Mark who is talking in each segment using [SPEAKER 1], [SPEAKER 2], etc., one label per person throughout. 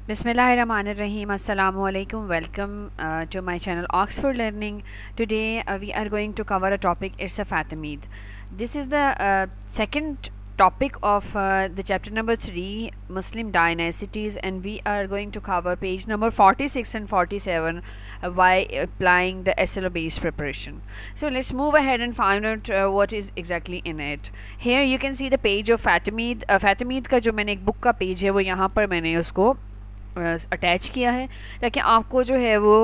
[SPEAKER 1] Bismillahirrahmanirrahim. Assalamu alaikum. Welcome to my channel Oxford Learning. Today we are going to cover a topic. It's a Fatimid. This is the second topic of the chapter number 3, Muslim dynasties, and we are going to cover page number 46 and 47 by applying the SLO based preparation. So let's move ahead and find out what is exactly in it. Here you can see the page of Fatimid. Fatimid का जो मैंने एक book का page है वो यहाँ पर मैंने उसको अटैच किया है ताकि आपको जो है वो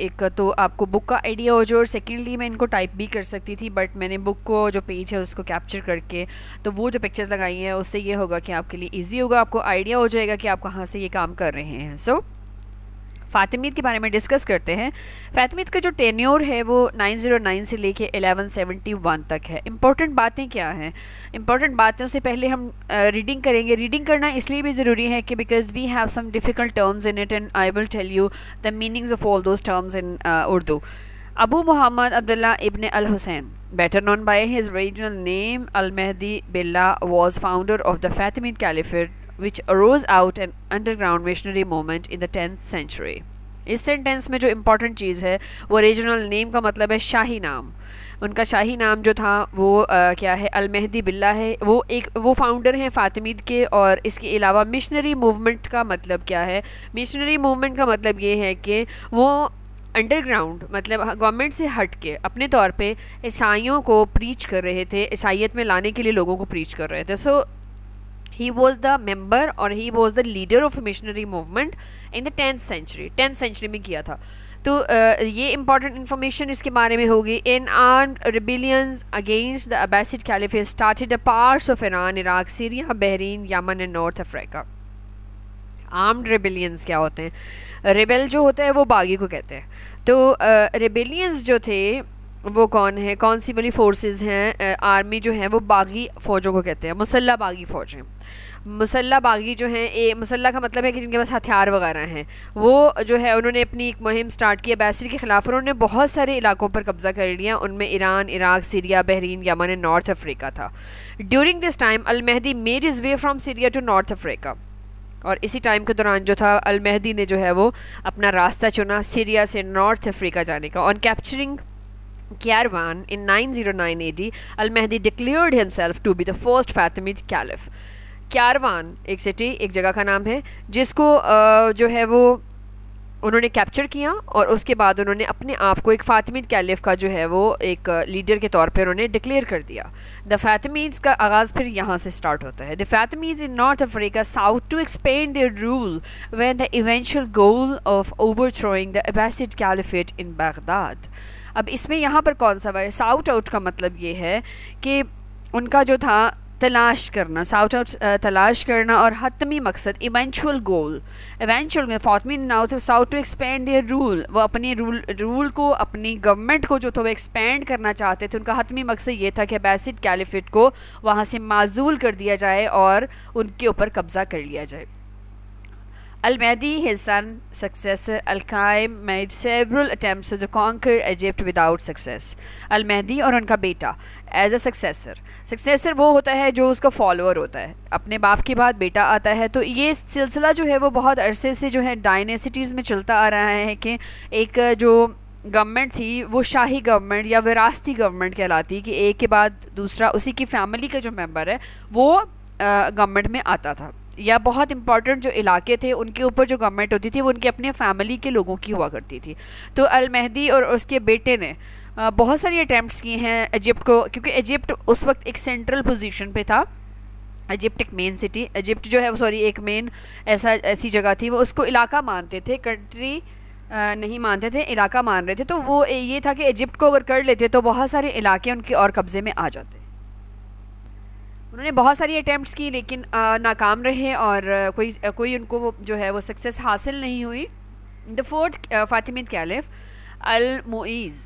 [SPEAKER 1] एक तो आपको बुक का आइडिया हो जाए, और सेकेंडली मैं इनको टाइप भी कर सकती थी, बट मैंने बुक को जो पेज है उसको कैप्चर करके तो वो जो पिक्चर्स लगाई हैं उससे ये होगा कि आपके लिए इजी होगा, आपको आइडिया हो जाएगा कि आप कहाँ से ये काम कर रहे हैं. सो फ़ातिमीद के बारे में डिस्कस करते हैं. फ़ातिमीद का जो टेन्योर है वो 909 से लेके 1171 तक है. इंपॉर्टेंट बातें क्या हैं? इंपॉर्टेंट बातों से पहले हम रीडिंग करेंगे. रीडिंग करना इसलिए भी ज़रूरी है कि because we have some difficult terms in it and I will tell you the meanings of all those terms in Urdu. Abu Muhammad Abdullah ibn al-Hussein, better known by his original name Al-Mahdi Billah, was founder of the Fatimid Caliphate, which arose out an underground missionary movement in the 10th century. इस sentence में जो important चीज़ है वो regional name का मतलब है शाही नाम. उनका शाही नाम जो था वो क्या है? अल-महदी बिल्ला है. वो फाउंडर हैं फ़ातिमीद के. और इसके अलावा मिशनरी मूवमेंट का मतलब क्या है? मिशनरी मूवमेंट का मतलब ये है कि वो अंडरग्राउंड मतलब गवर्नमेंट से हट के अपने तौर पे ईसाइयों को प्रीच कर रहे थे, ईसाइयत में लाने के लिए लोगों को प्रीच कर रहे थे. So he was the member और he was the leader of missionary movement in the 10th century में किया था. तो ये इंपॉर्टेंट इन्फॉर्मेशन इसके बारे में होगी. In armed rebellions against the Abbasid caliphate started the parts of Iran, Iraq, Syria, Bahrain, Yemen and North Africa. Armed rebellions क्या होते हैं? रेबेल जो होता है वो बागी को कहते हैं. तो रेबिलियंस जो थे वो कौन है? कौन सी वाली फोर्सेस हैं? आर्मी जो है वो बागी फ़ौजों को कहते हैं, मुसल्ला बागी फ़ौजें. मुसल्ला बागी जो हैं, मुसल्ला का मतलब है कि जिनके पास हथियार वगैरह हैं, वो जो है उन्होंने अपनी एक मुहिम स्टार्ट की अब्बासिड के ख़िलाफ़. उन्होंने बहुत सारे इलाकों पर कब्ज़ा कर लिया. उनमें Iran, Iraq, Syria, Bahrain, Yemen and North Africa था. During this time Al Mahdi made his way from Syria to North Africa. और इसी टाइम के दौरान जो था अल-महदी ने जो है वो अपना रास्ता चुना सीरिया से नॉर्थ अफ्रीका जाने का. On capturing Kairouan in 909 AD, Al-Mahdi declared himself to be the first Fatimid caliph. Kairouan एक सिटी, एक जगह का नाम है जिसको जो है वो उन्होंने कैप्चर किया, और उसके बाद उन्होंने अपने आप को एक फ़ातिमिद कैलिफ का जो है वो एक लीडर के तौर पे उन्होंने डिक्लेयर कर दिया. द फ़ातिमीड्स का आगाज़ फिर यहाँ से स्टार्ट होता है. The Fatimids in North Africa south to expand their rule when the eventual goal of overthrowing the Abbasid caliphate in Baghdad. अब इसमें यहाँ पर कौन सा वर्ड? साउट आउट का मतलब ये है कि उनका जो था तलाश करना, साउट आउट तलाश करना, और हतमी मकसद इवेंचुअल गोल. इवेंचुअल में Fatimi now to sought to expand their rule. वो अपने रूल को, अपनी गवर्नमेंट को जो था वो एक्सपेंड करना चाहते थे. उनका हतमी मकसद ये था कि अब्बासिड कैलिफेट को वहाँ से माजूल कर दिया जाए और उनके ऊपर कब्ज़ा कर लिया जाए. Al-Mahdi, his son, successor Al-Qaim, made several attempts to conquer Egypt without success. Al-Mahdi और उनका बेटा एज अ सक्सेसर वो होता है जो उसका फॉलोअर होता है. अपने बाप के बाद बेटा आता है. तो ये सिलसिला जो है वो बहुत अरसे से जो है डायनेसिटीज़ में चलता आ रहा है कि एक जो गवर्नमेंट थी वो शाही गवर्नमेंट या विरासती गवर्नमेंट कहलाती, कि एक के बाद दूसरा उसी की फैमिली का जो मेंबर है वो गवर्नमेंट में आता था, या बहुत इंपॉर्टेंट जो इलाके थे उनके ऊपर जो गवर्नमेंट होती थी वो उनके अपने फैमिली के लोगों की हुआ करती थी. तो अल-महदी और उसके बेटे ने बहुत सारी अटैम्प्ट्स की हैं इजिप्ट को, क्योंकि इजिप्ट उस वक्त एक सेंट्रल पोजीशन पे था. इजिप्ट एक मेन सिटी, इजिप्ट जो है सॉरी एक मेन ऐसी जगह थी. वो उसको इलाका मानते थे, कंट्री नहीं मानते थे, इलाका मान रहे थे. तो वो ये था कि इजिप्ट को अगर कर लेते तो बहुत सारे इलाके उनके और कब्ज़े में आ जाते. उन्होंने बहुत सारी अटैम्प्ट्स की लेकिन नाकाम रहे और कोई उनको वो जो है वो सक्सेस हासिल नहीं हुई. द फोर्थ फातिमिद कैलिफ अल-मुईज़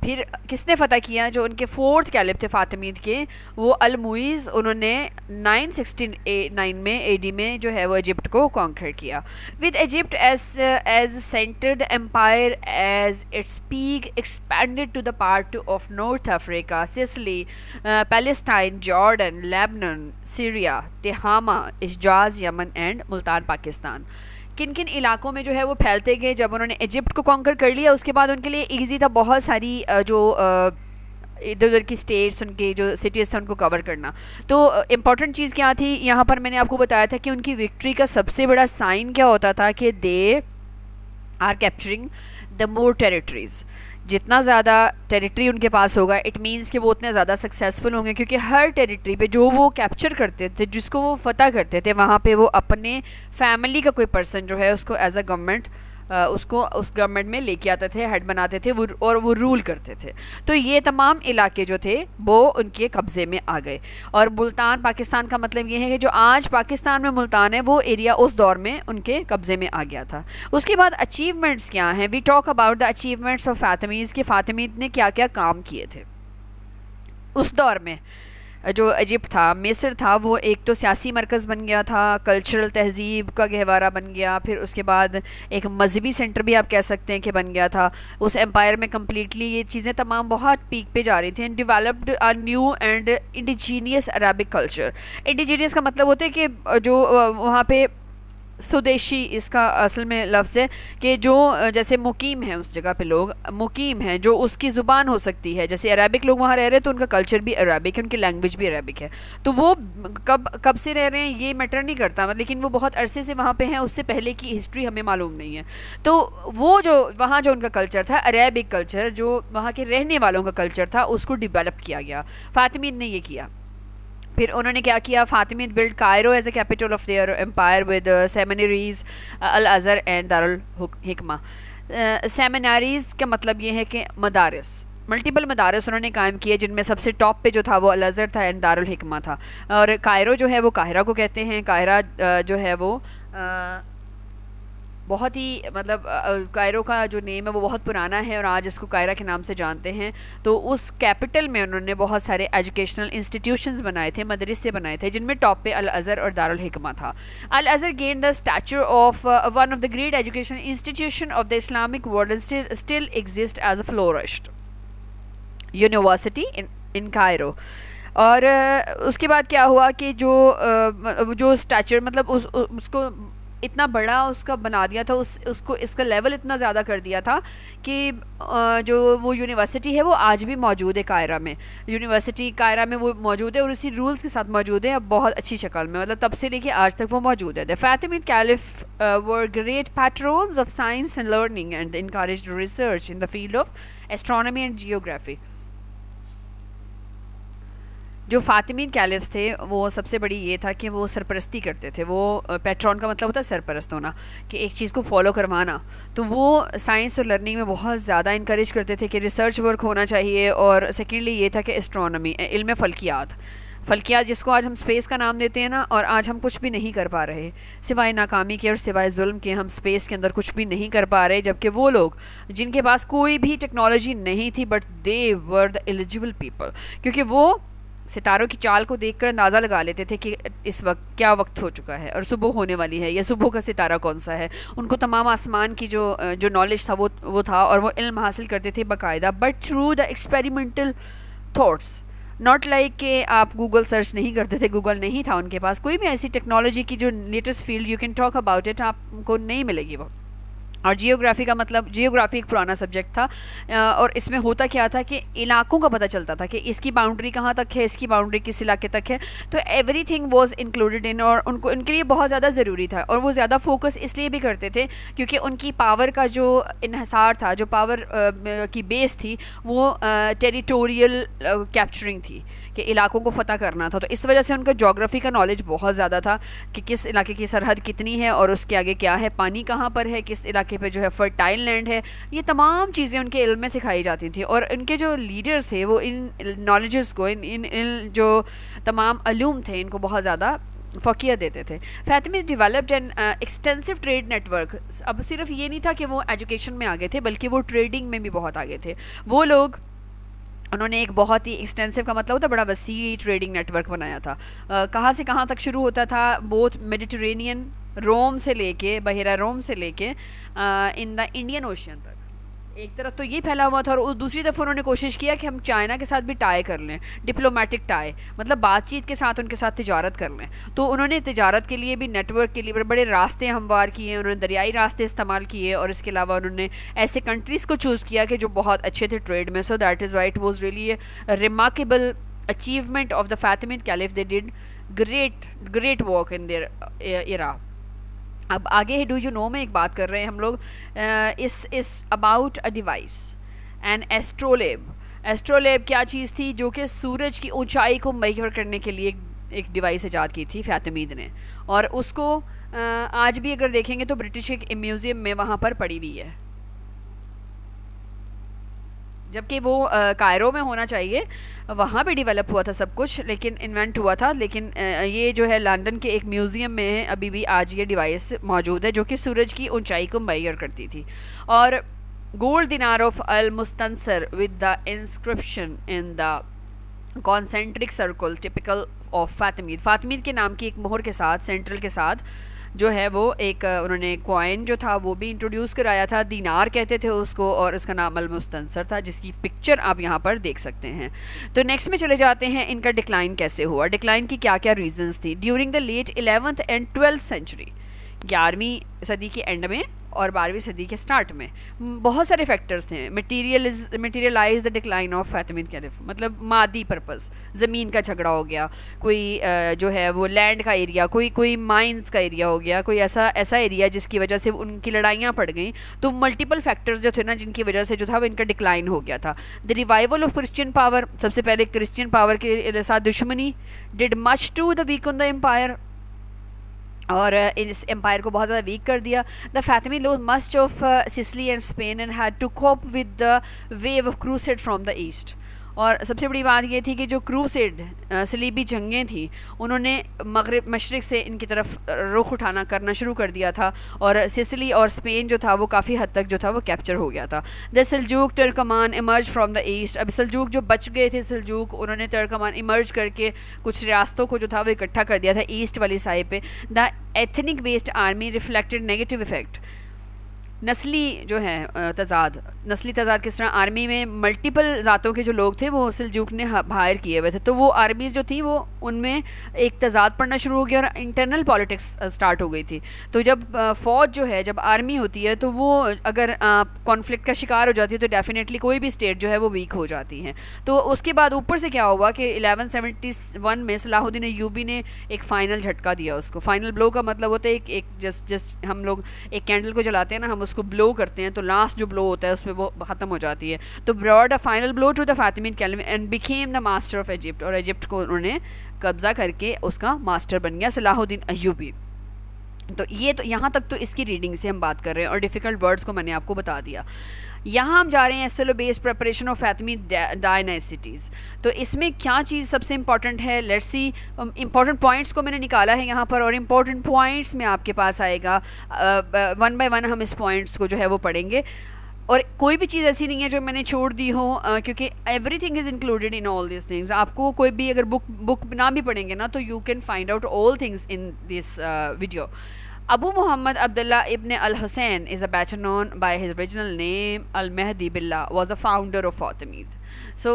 [SPEAKER 1] फिर किसने फ़तह किया? जो उनके फोर्थ कैलिफ थे फ़ातिमीद के, वो अल-मुइज़, उन्होंने 969 में एडी में जो है वो इजिप्ट को कॉन्कर किया। With Egypt as center the empire as its peak expanded to the part of North Africa, Sicily, Palestine, Jordan, Lebanon, Syria, Tihama, Hijaz, Yemen and Multan, Pakistan. किन किन इलाकों में जो है वो फैलते गए। जब उन्होंने इजिप्ट को कॉन्कर कर लिया, उसके बाद उनके लिए ईजी था बहुत सारी जो इधर उधर की स्टेट्स, उनके जो सिटीज़ थे उनको कवर करना। तो इम्पॉर्टेंट चीज़ क्या थी यहाँ पर, मैंने आपको बताया था कि उनकी विक्ट्री का सबसे बड़ा साइन क्या होता था कि they are capturing the more territories. जितना ज़्यादा टेरिटरी उनके पास होगा, इट मीन्स कि वो उतने ज़्यादा सक्सेसफुल होंगे, क्योंकि हर टेरिटरी पे जो वो कैप्चर करते थे, जिसको वो फतह करते थे, वहाँ पे वो अपने फैमिली का कोई पर्सन जो है उसको एज अ गवर्नमेंट उसको उस गवर्नमेंट में लेके आते थे, हेड बनाते थे वो, और वो रूल करते थे। तो ये तमाम इलाके जो थे वो उनके कब्ज़े में आ गए। और मुल्तान पाकिस्तान का मतलब ये है कि जो आज पाकिस्तान में मुल्तान है, वो एरिया उस दौर में उनके कब्ज़े में आ गया था। उसके बाद अचीवमेंट्स क्या हैं? We talk about the achievements of Fatimids, कि फ़ातिमीद ने क्या क्या काम किए थे उस दौर में। जो इजिप्ट था, मिस्र था, वो एक तो सियासी मरकज़ बन गया था, कल्चरल तहज़ीब का गहवारा बन गया, फिर उसके बाद एक मजहबी सेंटर भी आप कह सकते हैं कि बन गया था। उस एम्पायर में कम्प्लीटली ये चीज़ें तमाम बहुत पीक पे जा रही थी। And developed a new and indigenous Arabic culture. Indigenous का मतलब होता है कि जो वहाँ पे स्वदेशी, इसका असल में लफ्ज़ है कि जो जैसे मुकीम है उस जगह पे लोग मुकीम हैं, जो उसकी ज़ुबान हो सकती है। जैसे अरबिक लोग वहाँ रह रहे हैं तो उनका कल्चर भी अरबिक है, उनकी लैंग्वेज भी अरबिक है। तो वो कब से रह रहे हैं ये मैटर नहीं करता, लेकिन वो बहुत अरसे से वहाँ पे हैं, उससे पहले की हिस्ट्री हमें मालूम नहीं है। तो वो जो वहाँ जो उनका कल्चर था, अरबिक कल्चर, जो वहाँ के रहने वालों का कल्चर था, उसको डिवेलप किया गया। फ़ातिमीद ने ये किया। फिर उन्होंने क्या किया? Fatimid build Cairo as a capital of their empire with seminaries, Al Azhar and Darul Hikma. Seminaries का मतलब ये है कि मदारस, मल्टीपल मदारस उन्होंने कायम किए, जिनमें सबसे टॉप पे जो था वो अल अज़हर था एंड दारुल हिकमा था। और कायरो जो है वो काहिरा को कहते हैं। काहिरा जो है वो बहुत ही मतलब कायरो का जो नेम है वो बहुत पुराना है और आज इसको कायरा के नाम से जानते हैं। तो उस कैपिटल में उन्होंने बहुत सारे एजुकेशनल इंस्टीट्यूशंस बनाए थे, मदरसे बनाए थे, जिनमें टॉप पे अल अज़हर और दारुल हिकमा था। Al Azhar gain the stature of one of the great educational institution of the Islamic world and still exist as a flourished university in Cairo. और उसके बाद क्या हुआ कि जो स्टैचर मतलब उसको इतना बड़ा उसका बना दिया था, उसको इसका लेवल इतना ज़्यादा कर दिया था कि जो वो यूनिवर्सिटी है वो आज भी मौजूद है कायरा में। यूनिवर्सिटी कायरा में वो मौजूद है और इसी रूल्स के साथ मौजूद है, अब बहुत अच्छी शक्ल में, मतलब तब से लेके आज तक वो मौजूद है। The Fatimid caliph were great patrons of science and learning and encouraged research in the field of astronomy and geography. जो फ़ातिमीद कैलिफ्स थे वो सबसे बड़ी ये था कि वो सरपरस्ती करते थे। वो पैट्रॉन का मतलब होता है सरपरस्त होना, कि एक चीज़ को फॉलो करवाना। तो वो साइंस और लर्निंग में बहुत ज़्यादा इंकरेज करते थे कि रिसर्च वर्क होना चाहिए। और सेकेंडली ये था कि एस्ट्रोनॉमी, इल्म फ़ल्कियात जिसको आज हम स्पेस का नाम देते हैं ना, और आज हम कुछ भी नहीं कर पा रहे सिवाय नाकामी के और सिवाय जुल्म के, हम स्पेस के अंदर कुछ भी नहीं कर पा रहे। जबकि वो लोग जिनके पास कोई भी टेक्नोलॉजी नहीं थी, but they were the eligible people, क्योंकि वो सितारों की चाल को देखकर अंदाज़ा लगा लेते थे कि इस वक्त क्या वक्त हो चुका है और सुबह होने वाली है, या सुबह का सितारा कौन सा है। उनको तमाम आसमान की जो नॉलेज था वो था, और वो इल्म हासिल करते थे बाकायदा, but through the experimental thoughts, not like कि आप गूगल सर्च नहीं करते थे। गूगल नहीं था उनके पास, कोई भी ऐसी टेक्नोलॉजी की जो latest field you can talk about it आपको नहीं मिलेगी वो। और जियोग्राफी का मतलब, जियोग्राफी एक पुराना सब्जेक्ट था, और इसमें होता क्या था कि इलाकों का पता चलता था कि इसकी बाउंड्री कहाँ तक है, इसकी बाउंड्री किस इलाके तक है। तो एवरीथिंग वाज इंक्लूडेड इन, और उनको उनके लिए बहुत ज़्यादा ज़रूरी था। और वो ज़्यादा फोकस इसलिए भी करते थे क्योंकि उनकी पावर का जो इन्हसार था, जो पावर की बेस थी, वो टेरिटोरियल कैप्चरिंग थी, कि इलाकों को फ़तह करना था। तो इस वजह से उनका जोग्राफ़ी का नॉलेज बहुत ज़्यादा था कि किस इलाके की सरहद कितनी है और उसके आगे क्या है, पानी कहाँ पर है, किस इलाके पे जो है फर्टाइल लैंड है। ये तमाम चीज़ें उनके इल्म में सिखाई जाती थी। और इनके जो लीडर्स थे वो इन नॉलेजेस को, इन जो तमाम अलूम थे, इनको बहुत ज़्यादा फ़क़ियत देते थे। Fatimid developed an extensive trade network. अब सिर्फ ये नहीं था कि वो एजुकेशन में आगे थे, बल्कि वो ट्रेडिंग में भी बहुत आगे थे। वो लोग उन्होंने एक बहुत ही एक्सटेंसिव का मतलब होता है बड़ा वसी ट्रेडिंग नेटवर्क बनाया था। कहाँ से कहाँ तक शुरू होता था, बोथ मेडिटेरेनियन रोम से लेके, बहिरा रोम से लेके इन द इंडियन ओशियन तक एक तरफ तो ये फैला हुआ था, और दूसरी तरफ उन्होंने कोशिश किया कि हम चाइना के साथ भी टाई कर लें, डिप्लोमेटिक टाई, मतलब बातचीत के साथ उनके साथ तिजारत कर लें। तो उन्होंने तिजारत के लिए भी, नेटवर्क के लिए बड़े बड़े रास्ते हमवार किए, उन्होंने दरियाई रास्ते इस्तेमाल किए, और इसके अलावा उन्होंने ऐसे कंट्रीज़ को चूज़ किया कि जो बहुत अच्छे थे ट्रेड में। So that is what was really a remarkable achievement of the Fatimid caliph. They did great work in their era. अब आगे डू यू नो में एक बात कर रहे हैं हम लोग इस about a device and astrolabe. Astrolabe क्या चीज़ थी? जो कि सूरज की ऊंचाई को मेजर करने के लिए एक डिवाइस ईजाद की थी फातिमीद ने, और उसको आज भी अगर देखेंगे तो ब्रिटिश एक म्यूज़ियम में वहाँ पर पड़ी हुई है, जबकि वो कायरो में होना चाहिए, वहाँ पे डेवलप हुआ था सब कुछ, लेकिन इन्वेंट हुआ था। लेकिन ये जो है लंदन के एक म्यूज़ियम में अभी भी आज ये डिवाइस मौजूद है, जो कि सूरज की ऊंचाई को मेजर करती थी। और gold dinar of Al Mustansir with the inscription in the concentric circle typical of Fatimid. Fatimid के नाम की एक मोहर के साथ, सेंट्रल के साथ जो है वो एक उन्होंने कॉइन जो था वो भी इंट्रोड्यूस कराया था, दीनार कहते थे उसको, और उसका नाम अल मुस्तंसर था, जिसकी पिक्चर आप यहाँ पर देख सकते हैं। तो नेक्स्ट में चले जाते हैं, इनका डिक्लाइन कैसे हुआ, डिक्लाइन की क्या क्या रीजंस थी। During the late 11th and 12th century, 11वीं सदी के एंड में और 12वीं सदी के स्टार्ट में बहुत सारे फैक्टर्स थे। Materialise the decline of Fatimid caliph, मतलब मादी पर्पस, ज़मीन का झगड़ा हो गया, कोई जो है वो लैंड का एरिया, कोई माइंस का एरिया हो गया, कोई ऐसा एरिया जिसकी वजह से उनकी लड़ाइयाँ पड़ गई। तो मल्टीपल फैक्टर्स जो थे ना, जिनकी वजह से जो था वो इनका डिक्लाइन हो गया था। The revival of Christian power, सबसे पहले क्रिश्चियन पावर के साथ दुश्मनी did much to the weak on the empire, और इस एम्पायर को बहुत ज़्यादा वीक कर दिया। The Fatimid lost much of Sicily and Spain and had to cope with the wave of crusade from the east. और सबसे बड़ी बात ये थी कि जो क्रूसेड सलीबी जंगें थी, उन्होंने मगरिब मशरिक़ से इनकी तरफ रुख उठाना करना शुरू कर दिया था, और सिसिली और स्पेन जो था वो काफ़ी हद तक जो था वो कैप्चर हो गया था। The Seljuk Turkmen emerge from the east. अब सल्जूक जो बच गए थे, सल्जूक, उन्होंने टर्कमान इमर्ज करके कुछ रियासतों को जो था वो इकट्ठा कर दिया था ईस्ट वाली साइड पे। The ethnic based army reflected negative effect. नस्ली जो है तजाद, नस्ली तजाद किस तरह, आर्मी में मल्टीपल ज़ातों के जो लोग थे वो सल्जूक ने हायर किए हुए थे, तो वो आर्मीज़ जो थी वो उनमें एक तजाद पड़ना शुरू हो गया और इंटरनल पॉलिटिक्स स्टार्ट हो गई थी। तो जब फ़ौज जो है, जब आर्मी होती है, तो वो अगर कॉन्फ्लिक्ट का शिकार हो जाती है तो डेफिनेटली कोई भी स्टेट जो है वो वीक हो जाती है। तो उसके बाद ऊपर से क्या हुआ कि 1171 में सलाहुद्दीन अय्यूबी ने एक फ़ाइनल झटका दिया उसको। फाइनल ब्लो का मतलब होता है एक जस्ट हम लोग एक कैंडल को जलाते हैं ना, हम उसको ब्लो करते हैं तो लास्ट जो ब्लो होता है उसमें वो ख़त्म हो जाती है। तो brought a final blow to the Fatimid caliph and became the master of Egypt, और इजिप्ट को उन्होंने कब्जा करके उसका मास्टर बन गया सलाहुद्दीन अय्यूबी। तो ये तो यहाँ तक तो इसकी रीडिंग से हम बात कर रहे हैं, और डिफ़िकल्ट वर्ड्स को मैंने आपको बता दिया। यहाँ हम जा रहे हैं SLO based preparation of Fatimid dynasties. तो इसमें क्या चीज़ सबसे इंपॉर्टेंट है, लेट्स सी। इंपॉर्टेंट पॉइंट्स को मैंने निकाला है यहाँ पर, और इंपॉर्टेंट पॉइंट्स में आपके पास आएगा, वन बाय वन हम इस पॉइंट्स को जो है वो पढ़ेंगे, और कोई भी चीज़ ऐसी नहीं है जो मैंने छोड़ दी हो, क्योंकि everything is included in all this things. आपको कोई भी अगर बुक ना भी पढ़ेंगे ना, तो you can find out all things in this video. Abu Muhammad Abdullah ibn al-Hussein is a better known by his original name Al-Mahdi Billah, was a founder of Fatimid. So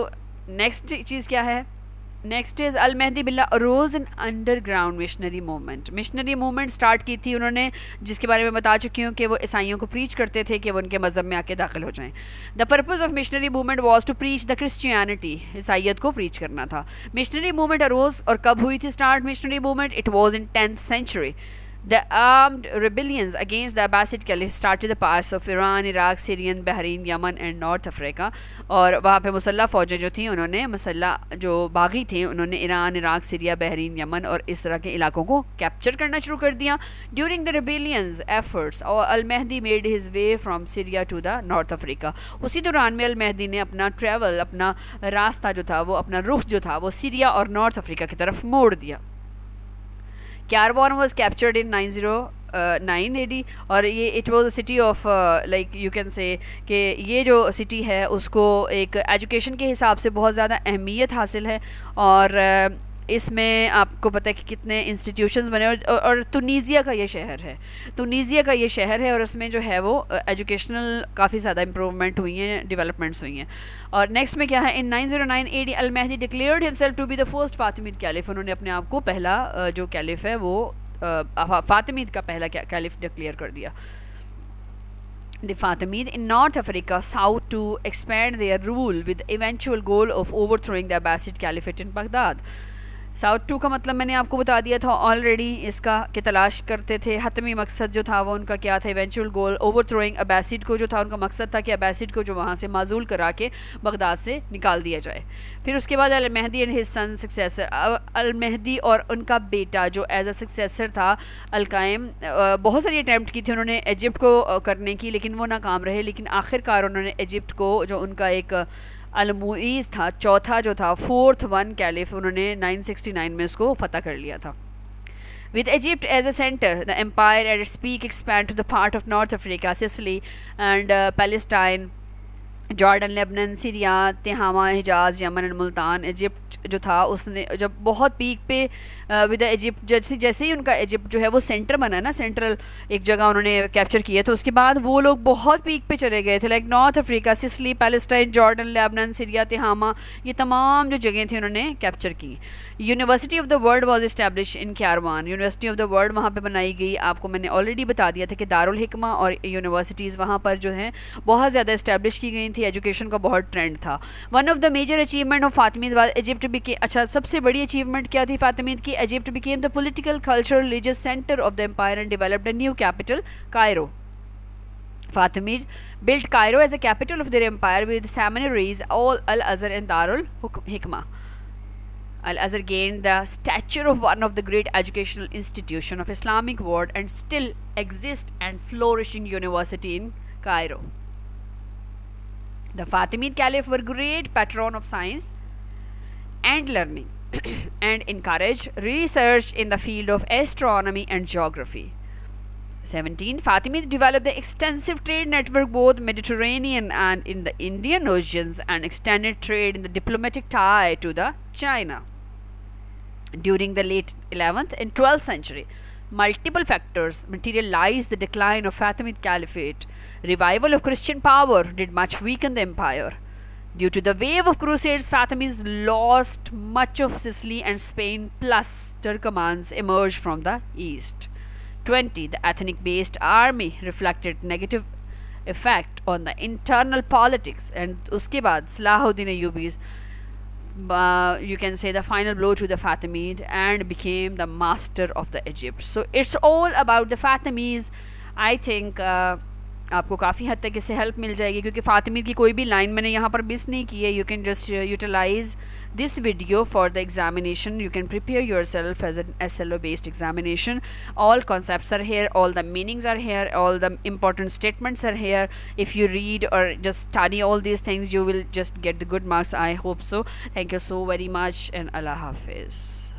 [SPEAKER 1] next चीज़ क्या है, next is Al Mahdi Billah arose in underground missionary movement. Missionary movement start की थी उन्होंने, जिसके बारे में बता चुकी हूँ कि वो ईसाइयों को प्रीच करते थे कि वो उनके मज़हब में आके दाखिल हो जाएं। The purpose of missionary movement was to preach the Christianity, ईसाइयत को प्रीच करना था। मिशनरी मूवमेंट अरोज, और कब हुई थी start missionary movement? It was in 10th century. The armed rebellions against the Abbasid Caliph started the parts of Iran, Iraq, Syrian, Bahrain, Yemen and North Africa. और वहाँ पे मुसल्ला फ़ौजें जो थी, उन्होंने मुसल्ला जो बागी थे, उन्होंने Iran, Iraq, Syria, Bahrain, Yemen और इस तरह के इलाकों को कैप्चर करना शुरू कर दिया। During the rebellions efforts Al Mahdi made his way from Syria to the North Africa. उसी दौरान में अल-महदी ने अपना ट्रैवल, अपना रास्ता जो था वो, अपना रुख जो था वो सीरिया और नॉर्थ अफ्रीका की तरफ मोड़ दिया। Kairouan was captured in 9 AD, और ये it was a city of like you can say कि ये जो सिटी है उसको एक एजुकेशन के हिसाब से बहुत ज़्यादा अहमियत हासिल है, और इसमें आपको पता है कि कितने इंस्टीट्यूशंस बने, और तुनीज़िया का ये शहर है, तुनीज़िया का ये शहर है, और उसमें जो है वो एजुकेशनल काफ़ी ज़्यादा इम्प्रूवमेंट हुई हैं, डेवलपमेंट्स हुई हैं। और नेक्स्ट में क्या है, in 909 AD Al Mahdi declared himself to be the first Fatimid caliph. उन्होंने अपने आप को पहला जो कैलिफ है वो फातिमीद का पहला कैलिफ डिक्लेयर कर दिया। The Fatimid in North Africa sought to expand their rule with the eventual goal of overthrowing the Abbasid Caliphate in Baghdad. South to का मतलब मैंने आपको बता दिया था ऑलरेडी, इसका कि तलाश करते थे, हतमी मकसद जो था वो उनका क्या था, इवेंचुअल गोल ओवरथ्रोइंग अब्बासिड को, जो था उनका मकसद था कि अब्बासिड को जो वहाँ से माजूल करा के बगदाद से निकाल दिया जाए। फिर उसके बाद Al Mahdi and his son successor, Al Mahdi और उनका बेटा जो एज अ सक्सेसर था अल कायम, बहुत सारी अटैम्प्ट की थी उन्होंने इजिप्ट को करने की, लेकिन वो नाकाम रहे। लेकिन आखिरकार उन्होंने इजिप्ट को, जो उनका एक अल-मुईज़ था, चौथा जो था, फोर्थ वन कैलिफ, उन्होंने 969 में उसको फतह कर लिया था। With Egypt as a center, the empire at its peak expanded to the part of North Africa, Sicily and Palestine, Jordan, Lebanon, Syria, Tihama, Hijaz, Yemen and Multan. Egypt जो था उसने जब बहुत पीक पे विद इजिप्ट, जैसे ही उनका Egypt जो है वो सेंटर बना ना, सेंट्रल एक जगह उन्होंने कैप्चर किया, तो उसके बाद वो लोग बहुत पीक पे चले गए थे, like North Africa, Sicily, Palestine, Jordan, Lebanon, Syria, Tihama, ये तमाम जो जगह थी उन्होंने कैप्चर की। University of the world was establish in Kairouan, university of the world वहाँ पे बनाई गई। आपको मैंने ऑलरेडी बता दिया था कि दारुल हिकमा और यूनिवर्सिटीज़ वहाँ पर जो हैं बहुत ज़्यादा इस्टेब्लिश की गई थी, एजुकेशन का बहुत ट्रेंड था। One of the major achievement of Fatimid was Egypt बिके, अच्छा सबसे बड़ी अचीवमेंट क्या थी फातिमीद की, Egypt became the political, cultural, religious center of the empire and developed a new capital, Cairo. Fatimid built Cairo as a capital of their empire with seminaries, all Al-Azhar and Darul Hikmah. Al-Azhar gained the stature of one of the great educational institutions of Islamic world and still exists and flourishing university in Cairo. The Fatimid Caliph were great patron of science and learning and encouraged research in the field of astronomy and geography. 17. Fatimid developed the extensive trade network both Mediterranean and in the Indian Oceans and extended trade in the diplomatic tie to the China. During the late 11th and 12th century, multiple factors materialized the decline of Fatimid Caliphate. Revival of Christian power did much weaken the empire. Due to the wave of crusades, Fatimids lost much of Sicily and Spain, plus Turkomans emerged from the east. 20. The ethnic-based army reflected negative effect on the internal politics, and uske baad Salahuddin Ayyubi's you can say the final blow to the Fatimid and became the master of the Egypt. So it's all about the Fatimids. I think आपको काफ़ी हद तक इससे help मिल जाएगी, क्योंकि Fatimid की कोई भी लाइन मैंने यहाँ पर मिस नहीं की है. You can just utilize this video for the examination. You can prepare yourself as an SLO based examination. All concepts are here, all the meanings are here, all the important statements are here. If you read or just study all these things, you will just get the good marks. I hope so. Thank you so very much and Allah Hafiz.